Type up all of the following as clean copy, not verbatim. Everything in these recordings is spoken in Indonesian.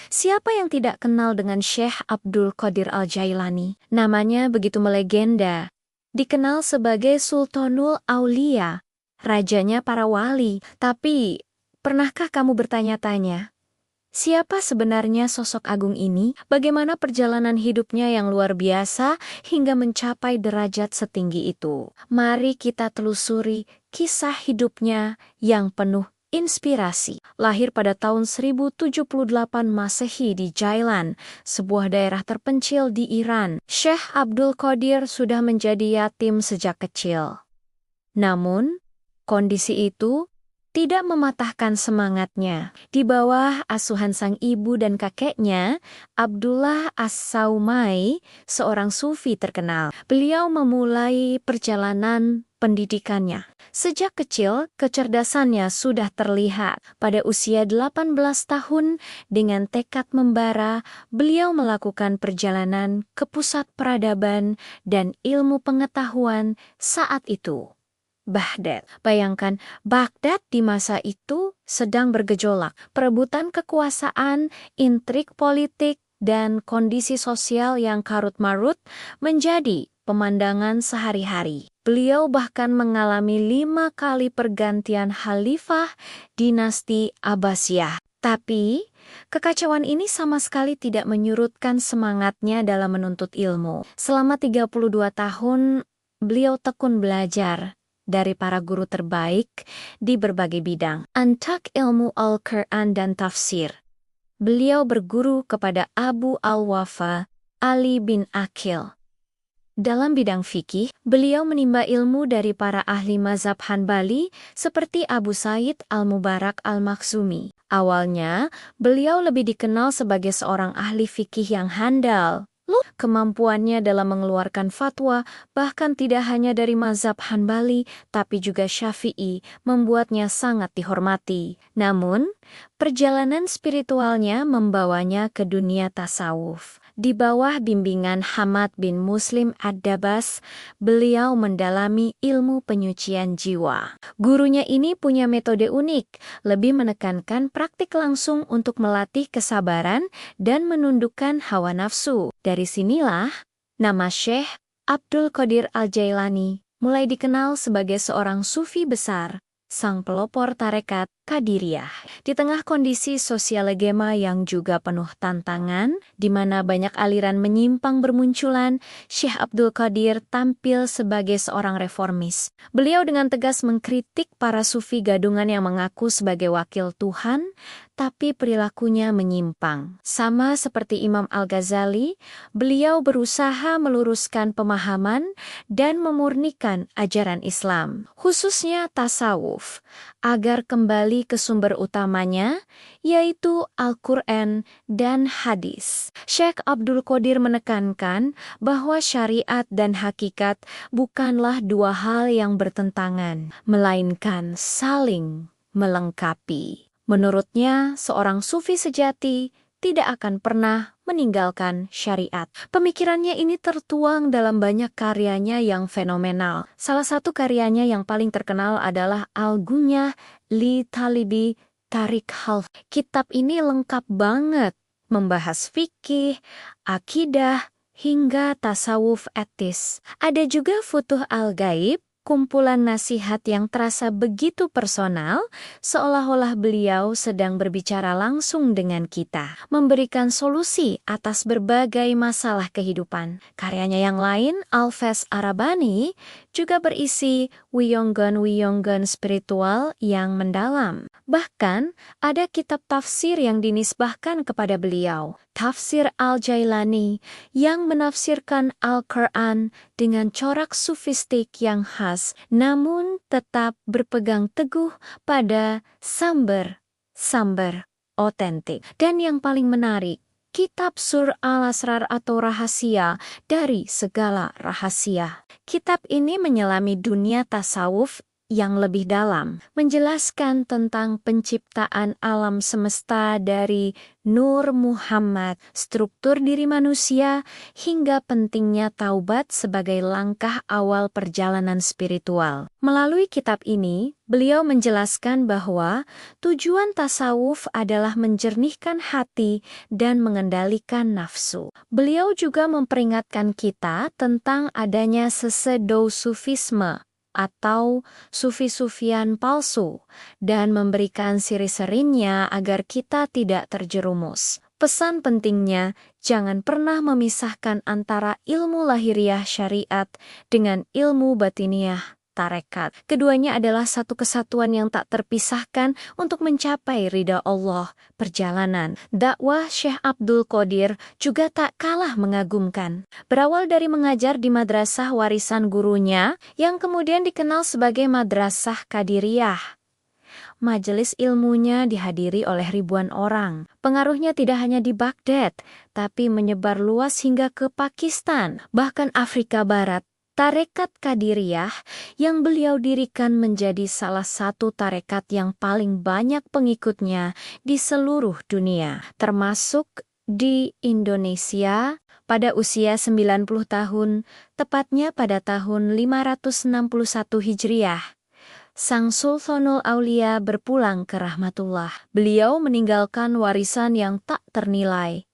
Siapa yang tidak kenal dengan Syekh Abdul Qadir Al-Jailani? Namanya begitu melegenda. Dikenal sebagai Sultanul Aulia, rajanya para wali. Tapi, pernahkah kamu bertanya-tanya, siapa sebenarnya sosok agung ini? Bagaimana perjalanan hidupnya yang luar biasa hingga mencapai derajat setinggi itu? Mari kita telusuri kisah hidupnya yang penuh inspirasi. Lahir pada tahun 1078 Masehi di Jailan, sebuah daerah terpencil di Iran. Syekh Abdul Qadir sudah menjadi yatim sejak kecil. Namun, kondisi itu tidak mematahkan semangatnya. Di bawah asuhan sang ibu dan kakeknya, Abdullah As-Saumai, seorang sufi terkenal, beliau memulai perjalanan pendidikannya. Sejak kecil, kecerdasannya sudah terlihat. Pada usia 18 tahun, dengan tekad membara, beliau melakukan perjalanan ke pusat peradaban dan ilmu pengetahuan saat itu. Baghdad. Bayangkan, Baghdad di masa itu sedang bergejolak. Perebutan kekuasaan, intrik politik, dan kondisi sosial yang karut-marut menjadi pemandangan sehari-hari. Beliau bahkan mengalami 5 kali pergantian khalifah dinasti Abbasiyah. Tapi, kekacauan ini sama sekali tidak menyurutkan semangatnya dalam menuntut ilmu. Selama 32 tahun, beliau tekun belajar dari para guru terbaik di berbagai bidang. Antak ilmu Al-Quran dan tafsir. Beliau berguru kepada Abu Al-Wafa, Ali bin Aqil. Dalam bidang fikih, beliau menimba ilmu dari para ahli mazhab Hanbali seperti Abu Said Al-Mubarak Al-Makhzumi. Awalnya, beliau lebih dikenal sebagai seorang ahli fikih yang handal. Kemampuannya dalam mengeluarkan fatwa, bahkan tidak hanya dari mazhab Hanbali, tapi juga Syafi'i, membuatnya sangat dihormati. Namun, perjalanan spiritualnya membawanya ke dunia tasawuf. Di bawah bimbingan Hamad bin Muslim Ad-Dabas, beliau mendalami ilmu penyucian jiwa. Gurunya ini punya metode unik, lebih menekankan praktik langsung untuk melatih kesabaran dan menundukkan hawa nafsu. Dari sinilah, nama Syekh Abdul Qadir Al-Jailani mulai dikenal sebagai seorang sufi besar, sang pelopor tarekat Qadiriyah. Di tengah kondisi sosial legema yang juga penuh tantangan, di mana banyak aliran menyimpang bermunculan, Syekh Abdul Qadir tampil sebagai seorang reformis. Beliau dengan tegas mengkritik para sufi gadungan yang mengaku sebagai wakil Tuhan, tapi perilakunya menyimpang. Sama seperti Imam Al-Ghazali, beliau berusaha meluruskan pemahaman dan memurnikan ajaran Islam, khususnya tasawuf, agar kembali ke sumber utamanya, yaitu Al-Quran dan hadis. Syekh Abdul Qadir menekankan bahwa syariat dan hakikat bukanlah dua hal yang bertentangan, melainkan saling melengkapi. Menurutnya, seorang sufi sejati tidak akan pernah meninggalkan syariat. Pemikirannya ini tertuang dalam banyak karyanya yang fenomenal. Salah satu karyanya yang paling terkenal adalah Al-Gunyah li Talibi Tarik Half. Kitab ini lengkap banget, membahas fikih, akidah, hingga tasawuf etis. Ada juga Futuh Al-Gaib, kumpulan nasihat yang terasa begitu personal, seolah-olah beliau sedang berbicara langsung dengan kita, memberikan solusi atas berbagai masalah kehidupan. Karyanya yang lain, Al-Fes Arabani, juga berisi wiyonggon-wiyonggon spiritual yang mendalam. Bahkan, ada kitab tafsir yang dinisbahkan kepada beliau, Tafsir Al-Jailani, yang menafsirkan Al-Quran dengan corak sufistik yang khas, namun tetap berpegang teguh pada sumber otentik. Dan yang paling menarik, Kitab Sur Al-Asrar atau rahasia dari segala rahasia. Kitab ini menyelami dunia tasawuf yang lebih dalam, menjelaskan tentang penciptaan alam semesta dari Nur Muhammad, struktur diri manusia, hingga pentingnya taubat sebagai langkah awal perjalanan spiritual. Melalui kitab ini, beliau menjelaskan bahwa tujuan tasawuf adalah menjernihkan hati dan mengendalikan nafsu. Beliau juga memperingatkan kita tentang adanya pseudo-sufisme atau sufi-sufian palsu, dan memberikan siri-serinya agar kita tidak terjerumus. Pesan pentingnya, jangan pernah memisahkan antara ilmu lahiriah syariat dengan ilmu batiniah tarekat. Keduanya adalah satu kesatuan yang tak terpisahkan untuk mencapai ridha Allah. Perjalanan dakwah Syekh Abdul Qadir juga tak kalah mengagumkan. Berawal dari mengajar di madrasah warisan gurunya yang kemudian dikenal sebagai Madrasah Qadiriyah. Majelis ilmunya dihadiri oleh ribuan orang. Pengaruhnya tidak hanya di Baghdad, tapi menyebar luas hingga ke Pakistan, bahkan Afrika Barat. Tarekat Qadiriyah yang beliau dirikan menjadi salah satu tarekat yang paling banyak pengikutnya di seluruh dunia, termasuk di Indonesia. Pada usia 90 tahun, tepatnya pada tahun 561 Hijriah, Sang Sultanul Aulia berpulang ke rahmatullah. Beliau meninggalkan warisan yang tak ternilai,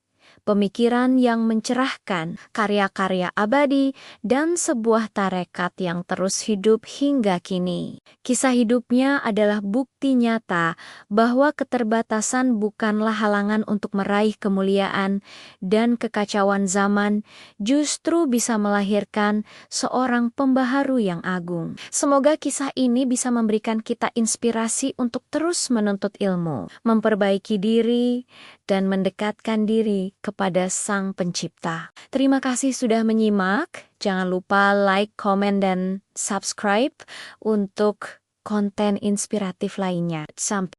pemikiran yang mencerahkan, karya-karya abadi, dan sebuah tarekat yang terus hidup hingga kini. Kisah hidupnya adalah bukti nyata bahwa keterbatasan bukanlah halangan untuk meraih kemuliaan, dan kekacauan zaman justru bisa melahirkan seorang pembaharu yang agung. Semoga kisah ini bisa memberikan kita inspirasi untuk terus menuntut ilmu, memperbaiki diri, dan mendekatkan diri kepada Sang Pencipta. Terima kasih sudah menyimak. Jangan lupa like, komen, dan subscribe untuk konten inspiratif lainnya. Sampai